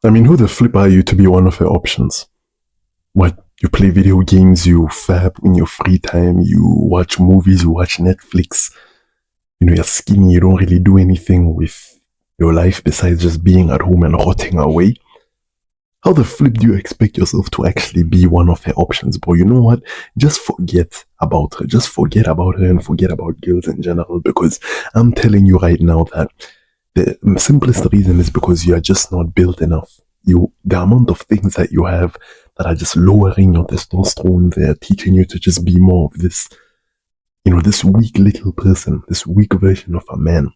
I mean, who the flip are you to be one of her options? What? You play video games, you fab in your free time, you watch movies, you watch Netflix. You're skinny, you don't really do anything with your life besides just being at home and rotting away. How the flip do you expect yourself to actually be one of her options, bro? You know what? Just forget about her. Just forget about her and forget about girls in general, because I'm telling you right now that the simplest reason is because you are just not built enough. The amount of things that you have that are just lowering your testosterone, they're teaching you to just be more of this, this weak little person, this weak version of a man.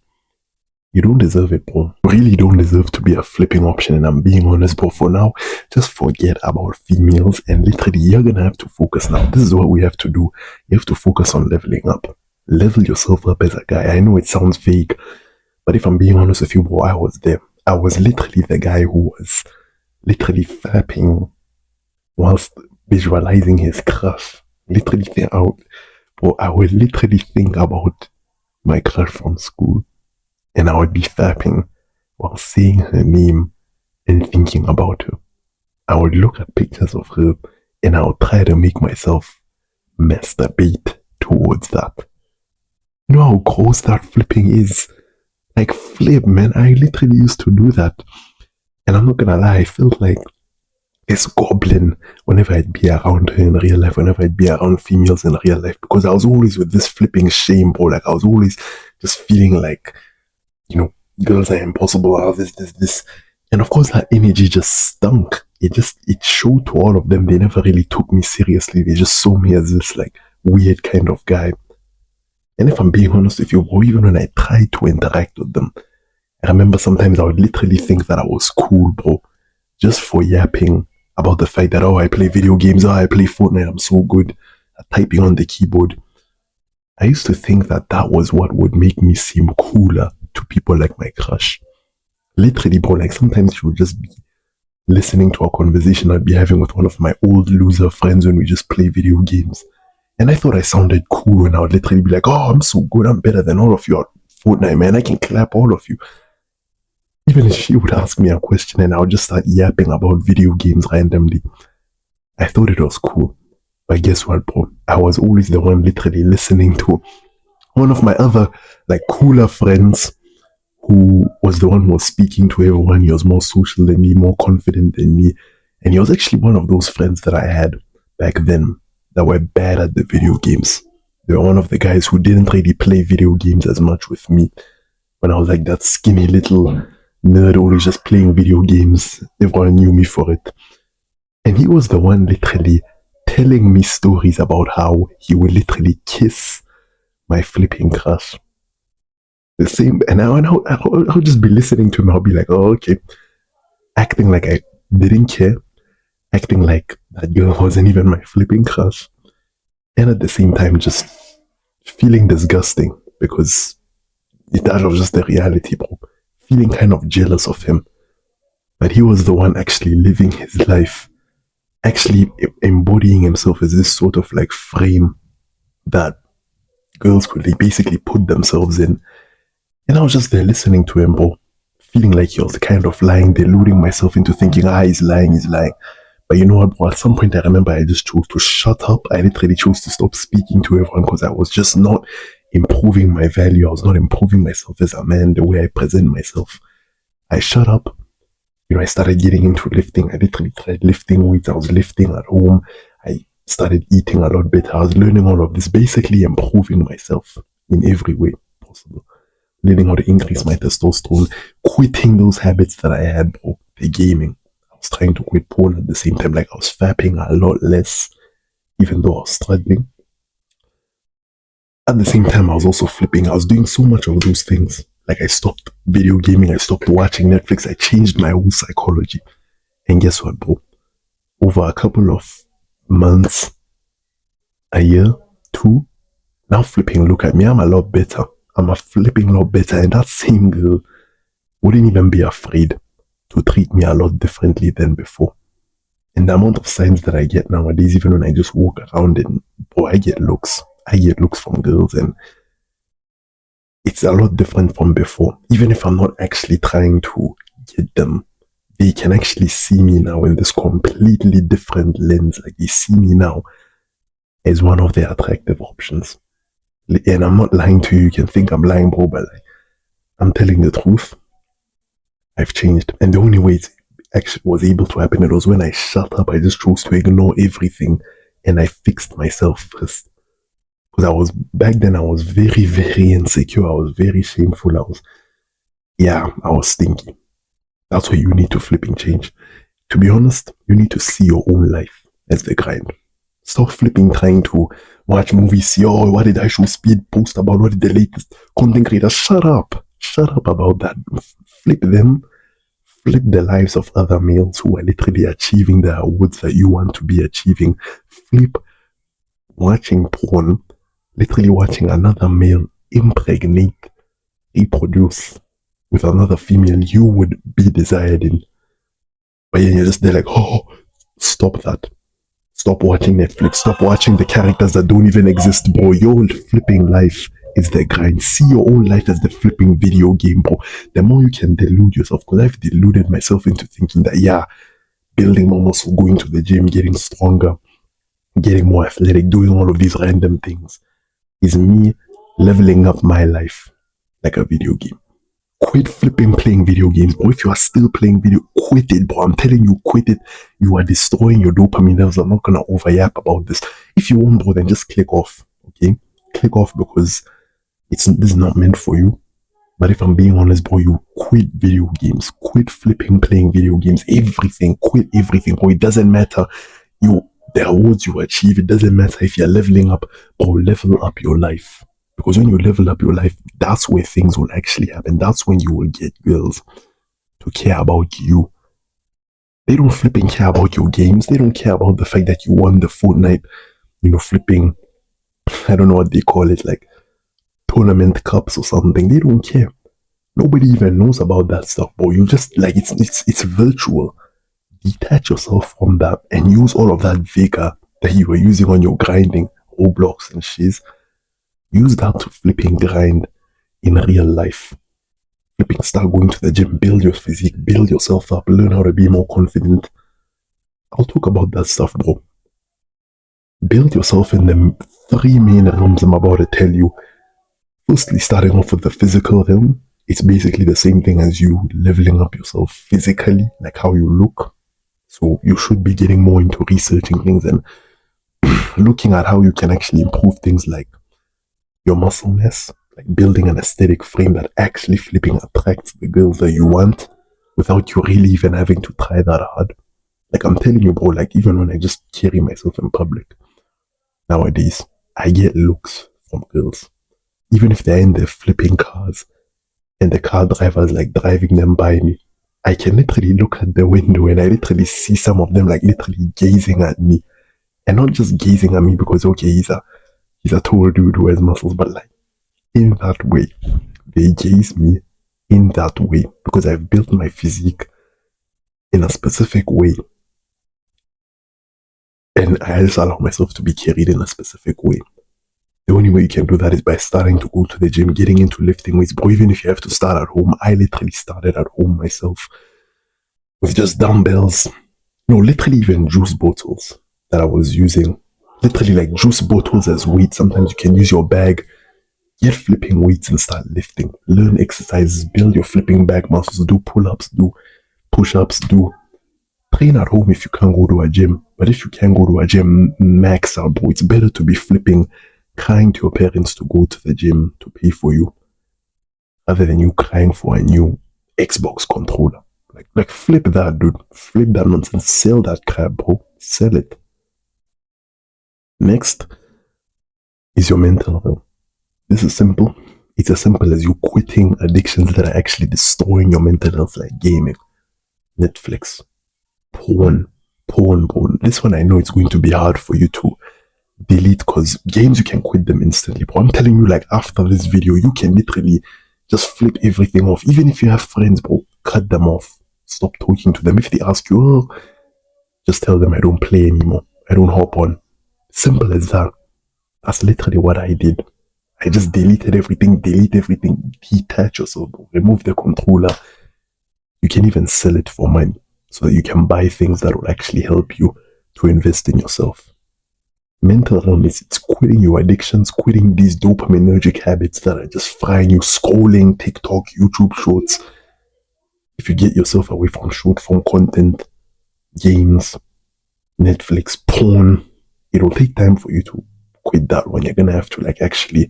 You don't deserve it, bro. You really don't deserve to be a flipping option, and I'm being honest, bro. For now, just forget about females, and literally, you're gonna have to focus now. This is what we have to do. You have to focus on leveling up. Level yourself up as a guy. I know it sounds vague, but if I'm being honest with you, bro, I was there. I was literally the guy who was literally fapping whilst visualizing his crush. Literally think out, bro, I would literally think about my crush from school, and I would be fapping while seeing her name and thinking about her. I would look at pictures of her and I would try to make myself masturbate towards that. You know how gross that flipping is? Like, flip, man. I literally used to do that. And I'm not gonna lie, I felt like this goblin whenever I'd be around her in real life, whenever I'd be around females in real life, because I was always with this flipping shame, bro. Like, I was always just feeling like, girls are impossible, this. And of course, that energy just stunk. It showed to all of them. They never really took me seriously. They just saw me as this, like, weird kind of guy. And if I'm being honest with you, bro, even when I tried to interact with them, I remember sometimes I would literally think that I was cool, bro, just for yapping about the fact that, oh, I play video games, oh, I play Fortnite, I'm so good at typing on the keyboard. I used to think that that was what would make me seem cooler to people like my crush. Literally, bro, like sometimes she would just be listening to a conversation I'd be having with one of my old loser friends when we just play video games. And I thought I sounded cool when I would literally be like, oh, I'm so good, I'm better than all of you at Fortnite, man, I can clap all of you. Even if she would ask me a question and I would just start yapping about video games randomly, I thought it was cool. But guess what, bro? I was always the one literally listening to one of my other, like, cooler friends who was the one who was speaking to everyone. He was more social than me, more confident than me. And he was actually one of those friends that I had back then that were bad at the video games. They were one of the guys who didn't really play video games as much with me when I was like that skinny little nerd always just playing video games. Everyone knew me for it. And he was the one literally telling me stories about how he would literally kiss my flipping crush. The same, and I'll just be listening to him. I'll be like, oh, okay, acting like I didn't care, acting like that girl wasn't even my flipping crush, and at the same time, just feeling disgusting because that was just the reality, bro. Feeling kind of jealous of him, but he was the one actually living his life, actually embodying himself as this sort of like frame that girls could basically put themselves in. And I was just there listening to him, bro, feeling like he was kind of lying, deluding myself into thinking, he's lying, he's lying. But you know what, bro, at some point I remember I just chose to shut up. I literally chose to stop speaking to everyone because I was just not improving my value. I was not improving myself as a man, the way I present myself. I shut up. I started getting into lifting. I literally tried lifting weights. I was lifting at home. I started eating a lot better. I was learning all of this, basically improving myself in every way possible. Learning how to increase my testosterone, quitting those habits that I had, bro. The gaming. I was trying to quit porn at the same time. Like, I was fapping a lot less, even though I was struggling. At the same time, I was also flipping. I was doing so much of those things. Like, I stopped video gaming. I stopped watching Netflix. I changed my whole psychology. And guess what, bro? Over a couple of months, a year, two, now flipping, look at me. I'm a lot better. I'm a flipping lot better, and that same girl wouldn't even be afraid to treat me a lot differently than before. And the amount of signs that I get nowadays, even when I just walk around and, bro, I get looks from girls, and it's a lot different from before. Even if I'm not actually trying to get them, they can actually see me now in this completely different lens. Like they see me now as one of their attractive options. And I'm not lying to you. You can think I'm lying, bro, but like, I'm telling the truth. I've changed. And the only way it actually was able to happen, it was when I shut up. I just chose to ignore everything and I fixed myself first. Because back then, I was very, very insecure. I was very shameful. I was stinky. That's why you need to flipping change. To be honest, you need to see your own life as the grind. Stop flipping trying to watch movies, see, oh, what did I show speed post about? What did the latest content creator? Shut up. Shut up about that. Flip them. Flip the lives of other males who are literally achieving the awards that you want to be achieving. Flip watching porn, literally watching another male impregnate, reproduce with another female you would be desired in. But then you're just there like, oh, stop that. Stop watching Netflix. Stop watching the characters that don't even exist, bro. Your flipping life is the grind. See your own life as the flipping video game, bro. The more you can delude yourself, because I've deluded myself into thinking that, yeah, building more muscle, going to the gym, getting stronger, getting more athletic, doing all of these random things is me leveling up my life like a video game. Quit flipping playing video games, bro. If you are still playing video, quit it, bro. I'm telling you, quit it. You are destroying your dopamine levels. I'm not gonna overyap about this. If you want, bro, then just click off. Okay? Click off because this is not meant for you. But if I'm being honest, bro, you quit video games. Quit flipping playing video games. Everything. Quit everything, bro. It doesn't matter. The awards you achieve, it doesn't matter if you're leveling up, bro. Level up your life. Because when you level up your life, that's where things will actually happen. That's when you will get girls to care about you. They don't flipping care about your games. They don't care about the fact that you won the Fortnite, flipping, I don't know what they call it, like tournament cups or something. They don't care. Nobody even knows about that stuff, bro. You just like it's virtual. Detach yourself from that and use all of that vigor that you were using on your grinding Roblox and shiz. Use that to flipping grind in real life. Flipping start going to the gym, build your physique, build yourself up, learn how to be more confident. I'll talk about that stuff, bro. Build yourself in the 3 main realms I'm about to tell you. Firstly, starting off with the physical realm, it's basically the same thing as you leveling up yourself physically, like how you look. So you should be getting more into researching things and looking at how you can actually improve things like your muscle mass, like building an aesthetic frame that actually flipping attracts the girls that you want without you really even having to try that hard. Like I'm telling you, bro, like even when I just carry myself in public, nowadays, I get looks from girls. Even if they're in their flipping cars and the car driver's like driving them by me, I can literally look at the window and I literally see some of them like literally gazing at me. And not just gazing at me because, okay, he's a tall dude who has muscles, but like in that way, they gaze me in that way because I've built my physique in a specific way. And I just allow myself to be carried in a specific way. The only way you can do that is by starting to go to the gym, getting into lifting weights. But even if you have to start at home, I literally started at home myself with just dumbbells. Literally even juice bottles that I was using. Literally like juice bottles as weight. Sometimes you can use your bag. Get flipping weights and start lifting. Learn exercises. Build your flipping back muscles. Do pull-ups. Do push-ups. Do train at home if you can't go to a gym. But if you can go to a gym, max out, bro. It's better to be flipping, crying to your parents to go to the gym to pay for you, rather than you crying for a new Xbox controller. Like flip that, dude. Flip that nonsense. Sell that crap, bro. Sell it. Next is your mental health. This is simple. It's as simple as you quitting addictions that are actually destroying your mental health, like gaming, Netflix, porn. This one I know it's going to be hard for you to delete because games you can quit them instantly. But I'm telling you, like after this video, you can literally just flip everything off. Even if you have friends, bro, cut them off. Stop talking to them. If they ask you, oh, just tell them I don't play anymore. I don't hop on. Simple as that. That's literally what I did. I just deleted everything, detach yourself, bro. Remove the controller. You can even sell it for money. so that you can buy things that will actually help you to invest in yourself. Mental illness, it's quitting your addictions, quitting these dopaminergic habits that are just frying you, scrolling TikTok, YouTube shorts. If you get yourself away from short form content, games, Netflix, porn, it'll take time for you to quit that one. You're gonna have to like actually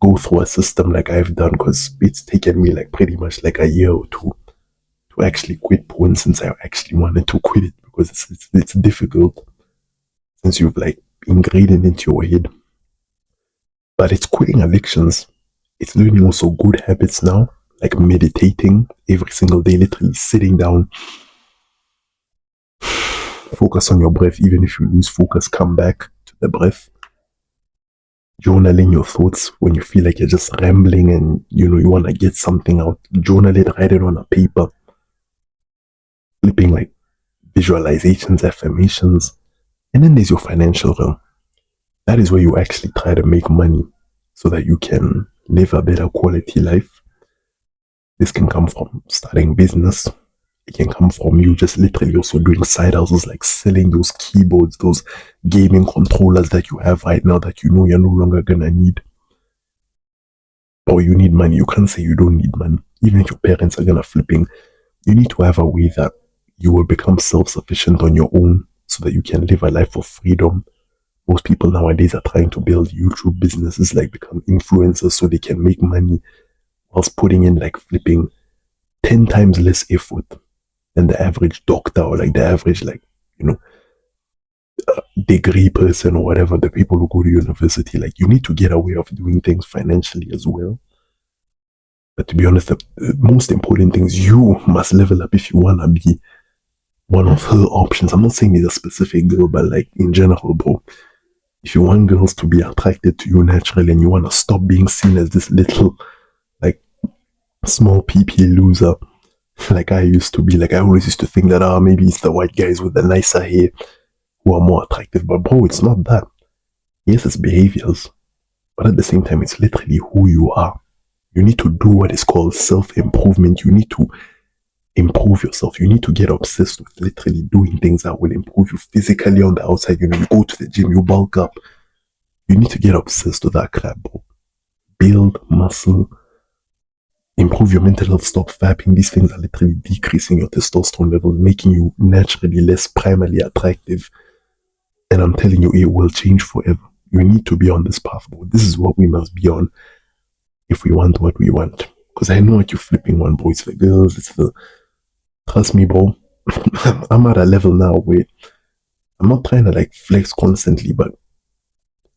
go through a system like I've done, because it's taken me like pretty much like a year or two to actually quit porn, since I actually wanted to quit it, because it's difficult since you've like ingrained it into your head. But it's quitting addictions. It's learning also good habits now, like meditating every single day, literally sitting down, focus on your breath. Even if you lose focus, come back to the breath. Journaling your thoughts when you feel like you're just rambling and you want to get something out. Journal it, write it on a paper. Flipping like visualizations, affirmations. And then there's your financial realm. That is where you actually try to make money so that you can live a better quality life. This can come from starting business. It can come from you just literally also doing side hustles, like selling those keyboards, those gaming controllers that you have right now that you know you're no longer gonna need. Or you need money. You can't say you don't need money. Even if your parents are gonna flipping, you need to have a way that you will become self-sufficient on your own so that you can live a life of freedom. Most people nowadays are trying to build YouTube businesses, like become influencers so they can make money whilst putting in like flipping 10 times less effort than the average doctor, or like the average like degree person, or whatever, the people who go to university. Like, you need to get a way of doing things financially as well. But to be honest, the most important thing is you must level up if you want to be one of her options. I'm not saying it's a specific girl, but like in general, bro. If you want girls to be attracted to you naturally, and you want to stop being seen as this little like small PP loser, like I used to be. Like, I always used to think that maybe it's the white guys with the nicer hair who are more attractive. But bro, it's not that. Yes, it's behaviors, but at the same time, it's literally who you are. You need to do what is called self-improvement. You need to improve yourself. You need to get obsessed with literally doing things that will improve you physically on the outside. You go to the gym, you bulk up. You need to get obsessed with that crap, bro. Build muscle, improve your mental health, stop fapping. These things are literally decreasing your testosterone level, making you naturally less primarily attractive. And I'm telling you, it will change forever. You need to be on this path, bro. This is what we must be on if we want what we want. Because I know what you're flipping on, bro. It's the girls, it's the... Trust me, bro. I'm at a level now where I'm not trying to like flex constantly, but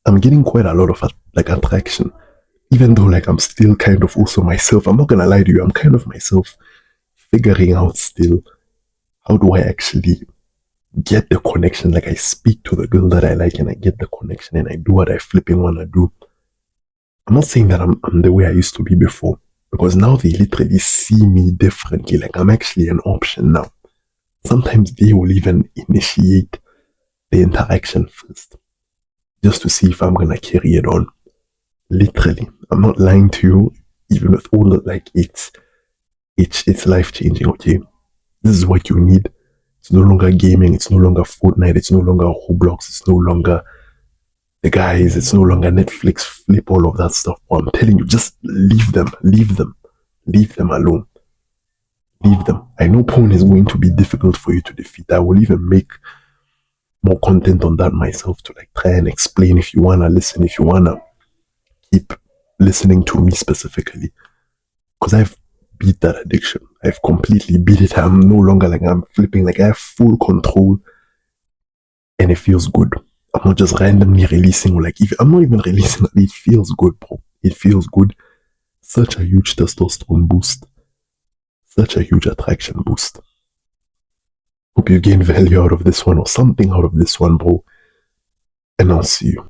I'm getting quite a lot of like attraction. Even though like I'm still kind of also myself. I'm not gonna lie to you, I'm kind of myself, figuring out still how do I actually get the connection. Like, I speak to the girl that I like and I get the connection and I do what I flipping want to do. I'm not saying that I'm the way I used to be before, because now they literally see me differently. Like, I'm actually an option now. Sometimes they will even initiate the interaction first, just to see if I'm gonna carry it on. Literally, I'm not lying to you. Even with all that, like, it's life changing. Okay, this is what you need. It's no longer gaming. It's no longer Fortnite. It's no longer Roblox. It's no longer the guys. It's no longer Netflix. Flip all of that stuff. Well, I'm telling you, just leave them. Leave them. Leave them alone. Leave them. I know porn is going to be difficult for you to defeat. I will even make more content on that myself to like try and explain, if you wanna listen, if you wanna keep listening to me specifically. Because I've beat that addiction. I've completely beat it. I'm no longer like I'm flipping. Like, I have full control and it feels good. I'm not just randomly releasing, or like, if I'm not even releasing, it feels good, bro. It feels good. Such a huge testosterone boost. Such a huge attraction boost. Hope you gain value out of this one or something out of this one, bro. And I'll see you.